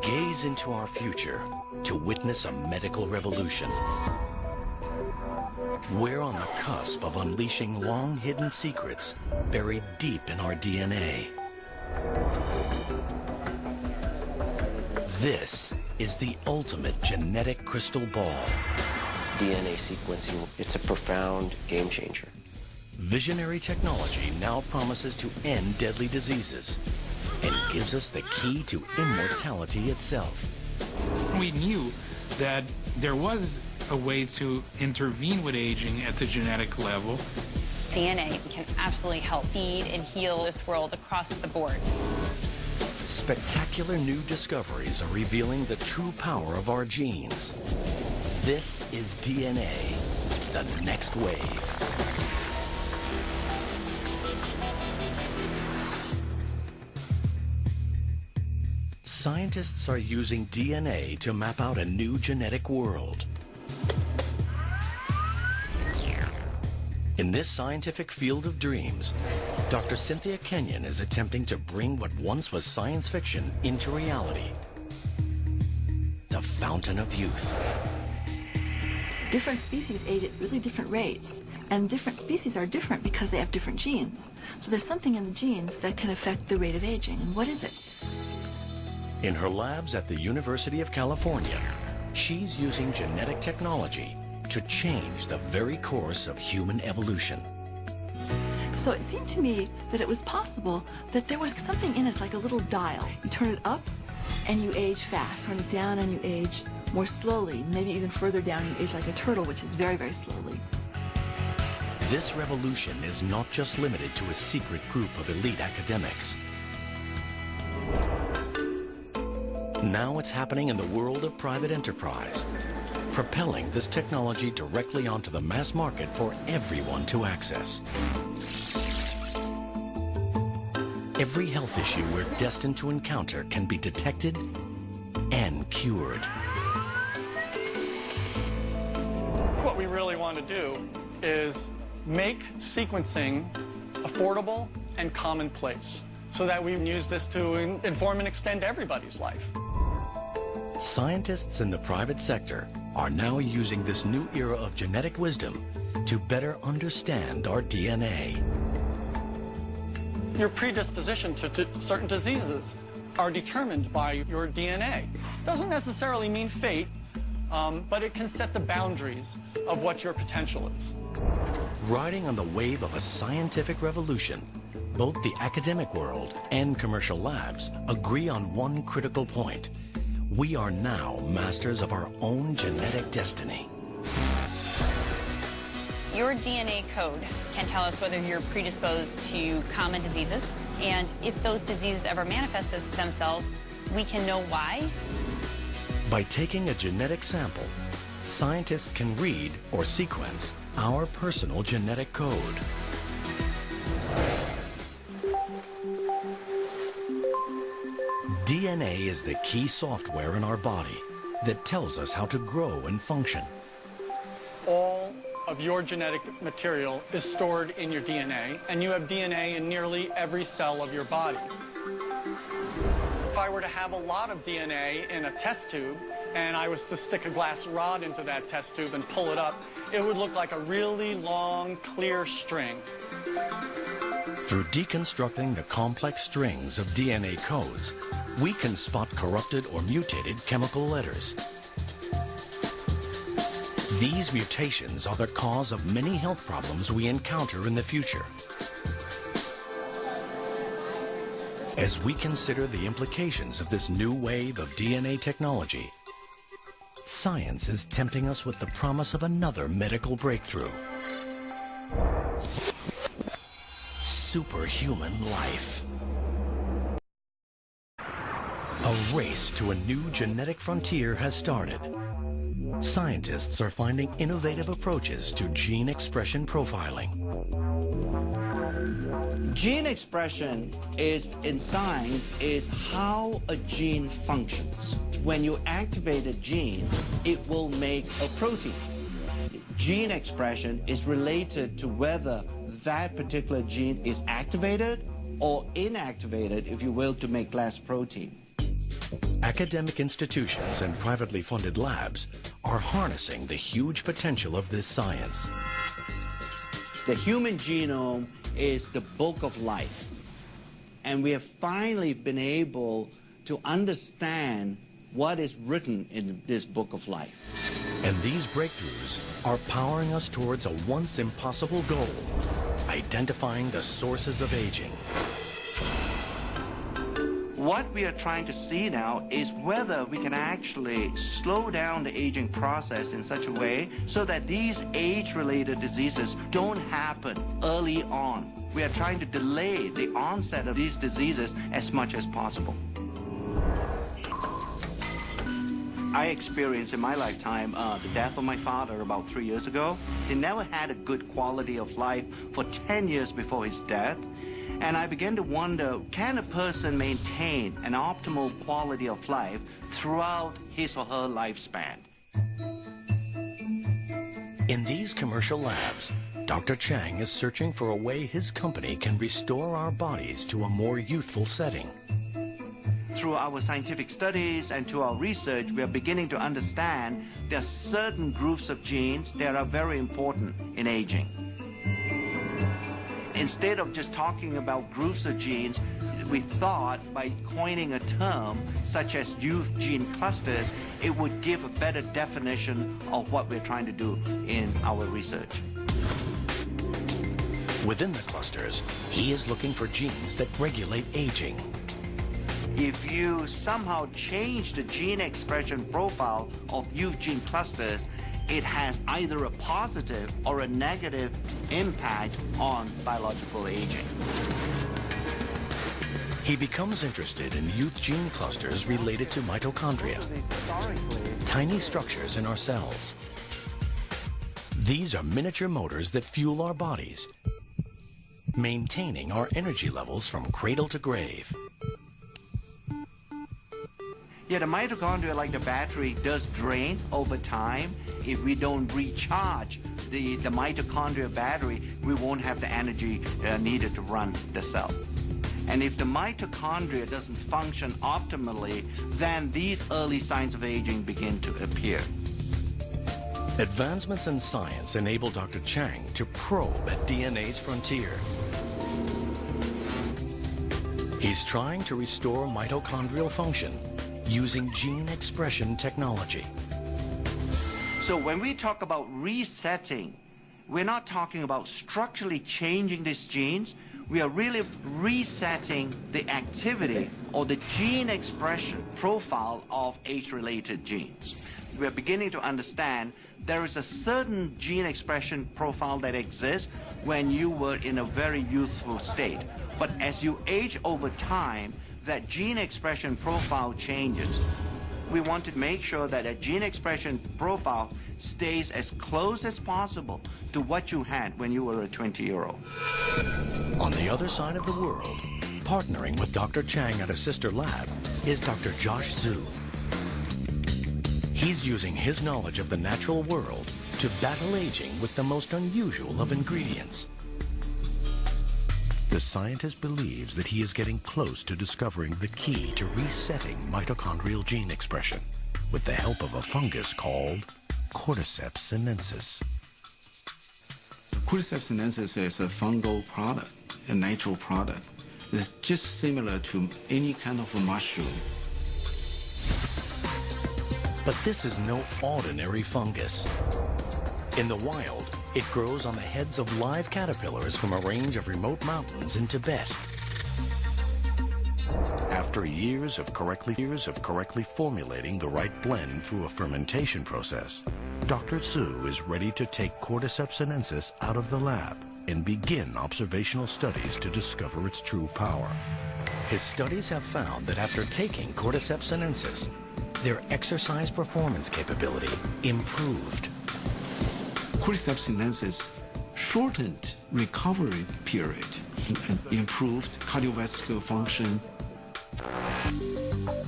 gaze into our future to witness a medical revolution. We're on the cusp of unleashing long-hidden secrets buried deep in our DNA. This is the ultimate genetic crystal ball. DNA sequencing, it's a profound game changer. Visionary technology now promises to end deadly diseases and gives us the key to immortality itself. We knew that there was a way to intervene with aging at the genetic level. DNA can absolutely help feed and heal this world across the board. Spectacular new discoveries are revealing the true power of our genes. This is DNA, the next wave. Scientists are using DNA to map out a new genetic world. In this scientific field of dreams, Dr. Cynthia Kenyon is attempting to bring what once was science fiction into reality. The fountain of youth. Different species age at really different rates, and different species are different because they have different genes. So there's something in the genes that can affect the rate of aging, and what is it? In her labs at the University of California, she's using genetic technology to change the very course of human evolution. So it seemed to me that it was possible that there was something in us like a little dial. You turn it up and you age fast, turn it down and you age more slowly, maybe even further down you age like a turtle, which is very, very slowly. This revolution is not just limited to a secret group of elite academics. Now it's happening in the world of private enterprise, propelling this technology directly onto the mass market for everyone to access. Every health issue we're destined to encounter can be detected and cured. What we really want to do is make sequencing affordable and commonplace so that we can use this to inform and extend everybody's life. Scientists in the private sector are now using this new era of genetic wisdom to better understand our DNA. Your predisposition to certain diseases are determined by your DNA. Doesn't necessarily mean fate, but it can set the boundaries of what your potential is. Riding on the wave of a scientific revolution, both the academic world and commercial labs agree on one critical point. We are now masters of our own genetic destiny. Your DNA code can tell us whether you're predisposed to common diseases, and if those diseases ever manifested themselves, we can know why. By taking a genetic sample, scientists can read or sequence our personal genetic code. DNA is the key software in our body that tells us how to grow and function. All of your genetic material is stored in your DNA, and you have DNA in nearly every cell of your body. If I were to have a lot of DNA in a test tube, and I was to stick a glass rod into that test tube and pull it up, it would look like a really long, clear string. Through deconstructing the complex strings of DNA codes, we can spot corrupted or mutated chemical letters. These mutations are the cause of many health problems we encounter in the future. As we consider the implications of this new wave of DNA technology, science is tempting us with the promise of another medical breakthrough. Superhuman life. A race to a new genetic frontier has started. Scientists are finding innovative approaches to gene expression profiling. Gene expression in science is how a gene functions. When you activate a gene, it will make a protein. Gene expression is related to whether that particular gene is activated or inactivated, if you will, to make less protein. Academic institutions and privately funded labs are harnessing the huge potential of this science. The human genome is the book of life, and we have finally been able to understand what is written in this book of life. And these breakthroughs are powering us towards a once impossible goal, identifying the sources of aging. What we are trying to see now is whether we can actually slow down the aging process in such a way so that these age-related diseases don't happen early on. We are trying to delay the onset of these diseases as much as possible. I experienced in my lifetime the death of my father about 3 years ago. He never had a good quality of life for 10 years before his death. And I began to wonder, can a person maintain an optimal quality of life throughout his or her lifespan? In these commercial labs, Dr. Chang is searching for a way his company can restore our bodies to a more youthful setting. Through our scientific studies and to our research, we are beginning to understand there are certain groups of genes that are very important in aging. Instead of just talking about groups of genes, we thought by coining a term such as youth gene clusters, it would give a better definition of what we're trying to do in our research. Within the clusters, he is looking for genes that regulate aging. If you somehow change the gene expression profile of youth gene clusters, it has either a positive or a negative impact on biological aging. He becomes interested in youth gene clusters related to mitochondria, tiny structures in our cells. These are miniature motors that fuel our bodies, maintaining our energy levels from cradle to grave. Yeah, the mitochondria, like the battery, does drain over time. If we don't recharge the mitochondria battery, we won't have the energy needed to run the cell. And if the mitochondria doesn't function optimally, then these early signs of aging begin to appear. Advancements in science enable Dr. Chang to probe at DNA's frontier. He's trying to restore mitochondrial function using gene expression technology. So when we talk about resetting, we're not talking about structurally changing these genes. We are really resetting the activity or the gene expression profile of age-related genes. We are beginning to understand there is a certain gene expression profile that exists when you were in a very youthful state. But as you age over time, that gene expression profile changes. We want to make sure that a gene expression profile stays as close as possible to what you had when you were a 20-year-old. On the other side of the world, partnering with Dr. Chang at a sister lab, is Dr. Josh Zhu. He's using his knowledge of the natural world to battle aging with the most unusual of ingredients. The scientist believes that he is getting close to discovering the key to resetting mitochondrial gene expression with the help of a fungus called Cordyceps sinensis. Cordyceps sinensis is a fungal product, a natural product. It's just similar to any kind of a mushroom. But this is no ordinary fungus. In the wild, it grows on the heads of live caterpillars from a range of remote mountains in Tibet. After years of correctly formulating the right blend through a fermentation process, Dr. Zhu is ready to take Cordyceps sinensis out of the lab and begin observational studies to discover its true power. His studies have found that after taking Cordyceps sinensis, their exercise performance capability improved. Cordyceps sinensis shortened recovery period and improved cardiovascular function.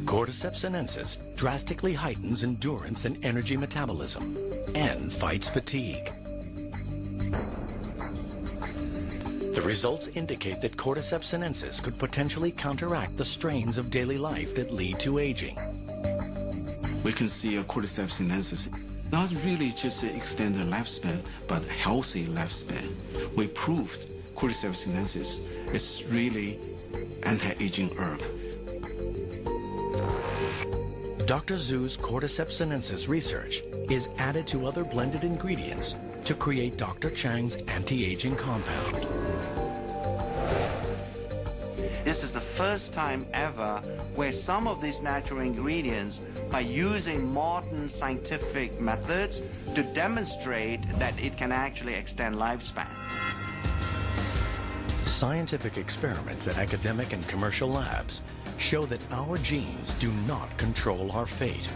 Cordyceps sinensis drastically heightens endurance and energy metabolism and fights fatigue. The results indicate that Cordyceps sinensis could potentially counteract the strains of daily life that lead to aging. we can see a cordyceps sinensis. Not really just extended lifespan, but healthy lifespan. We proved cordyceps sinensis is really anti-aging herb. Dr. Zhu's Cordyceps sinensis research is added to other blended ingredients to create Dr. Chang's anti-aging compound. This is the first time ever where some of these natural ingredients, by using modern scientific methods, to demonstrate that it can actually extend lifespan. Scientific experiments at academic and commercial labs show that our genes do not control our fate.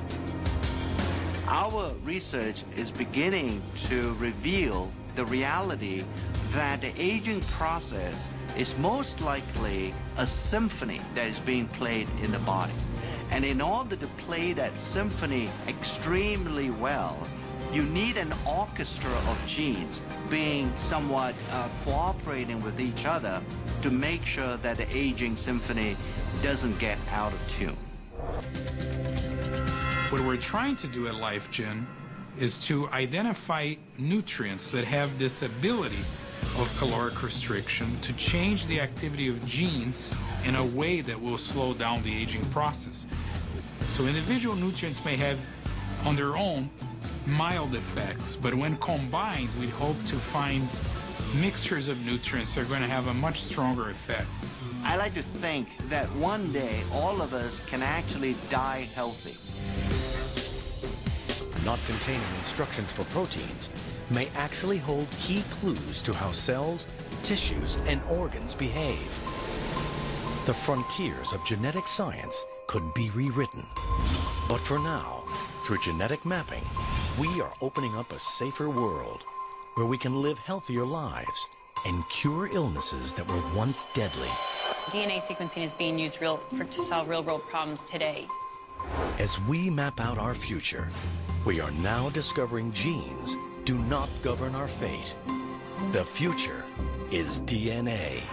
Our research is beginning to reveal the reality that the aging process is most likely a symphony that is being played in the body. And in order to play that symphony extremely well, you need an orchestra of genes being somewhat cooperating with each other to make sure that the aging symphony doesn't get out of tune. What we're trying to do at LifeGen is to identify nutrients that have this ability of caloric restriction to change the activity of genes in a way that will slow down the aging process. So individual nutrients may have on their own mild effects, but when combined, we hope to find mixtures of nutrients that are going to have a much stronger effect. I like to think that one day all of us can actually die healthy. Not containing instructions for proteins may actually hold key clues to how cells, tissues, and organs behave. The frontiers of genetic science could be rewritten. But for now, through genetic mapping, we are opening up a safer world where we can live healthier lives and cure illnesses that were once deadly. DNA sequencing is being used to solve real-world problems today. As we map out our future, we are now discovering genes do not govern our fate. The future is DNA.